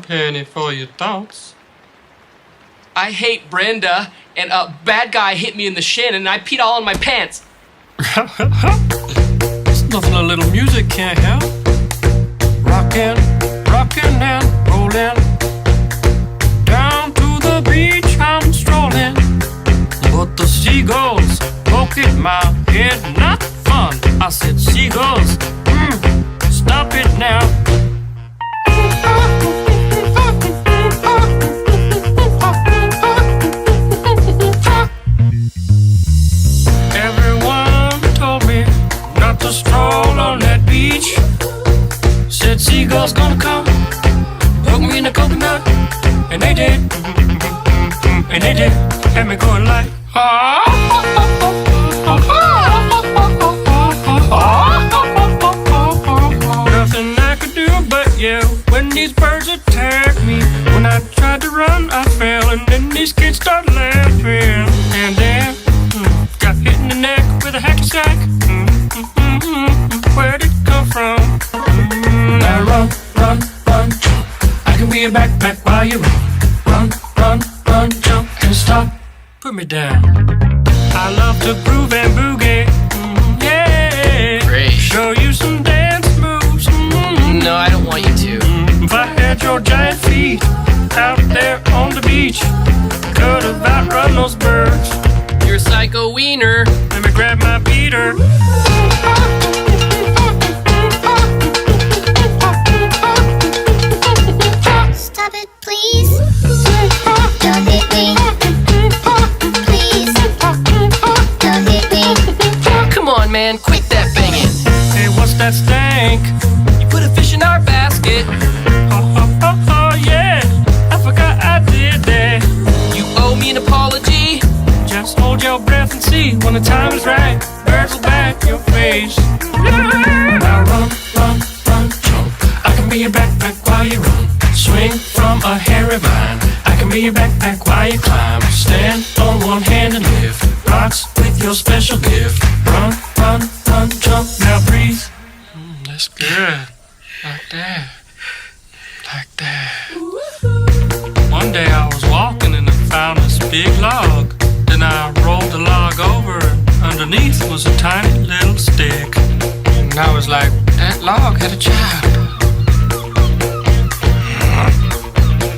Penny for your thoughts. I hate Brenda, and a bad guy hit me in the shin, and I peed all in my pants. There's nothing a little music can't help. Rockin', rockin' and rollin'. Down to the beach I'm strolling. But the seagulls poke at my head, not fun. I said, seagulls, stop it now. Everyone told me not to stroll on that beach. Said seagulls gonna come, hook me in a coconut, and they did, and they did, had me going like, nothing I could do but yell when these birds attacked me. When I tried to run, I fell, and then these kids start laughing. And then got hit in the neck with a hacky sack. Where did it come from? Now run, run, run, jump. I can be a backpack while you run. Run, run, run, jump, and stop. Put me down. I love to groove and boogie. Yeah. Great. Show you some dance moves. No, I don't want you to. If I had your giant feet out there on the beach, could have outrun those birds. You're a psycho wiener. Let me grab my beater. Stop it, please. Don't hit me. Please. Don't hit me. Come on, man, quit that banging. Hey, what's that stank? You put a fish in our basket. Oh, yeah. I forgot I did that. You owe me an apology. Just hold your breath and see when the time is right. Birds will back your face. Now run, run, run, jump. I can be your backpack while you run. Swing from a hairy vine. I can be your backpack while you climb. Stand on one hand and lift rocks with your special gift. Run, run, run, jump. Now breathe. That's good. Like that. Like that. One day I was walking and I found this big log. Then I rolled the log over. Underneath was a tiny little stick. And I was like, that log had a child.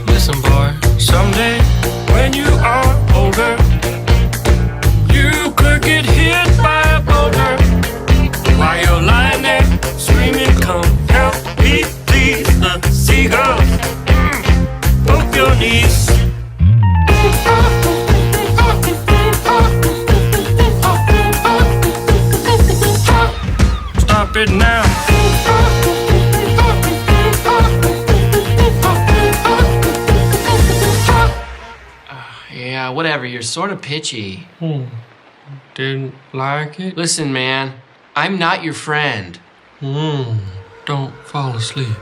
Listen, boy, someday when you are older, you could get hit by a boulder. While you're lying there screaming, come help me, please. The seagulls poke your knees. Stop it now. Yeah, whatever, you're sort of pitchy. Didn't like it? Listen, man, I'm not your friend. Don't fall asleep.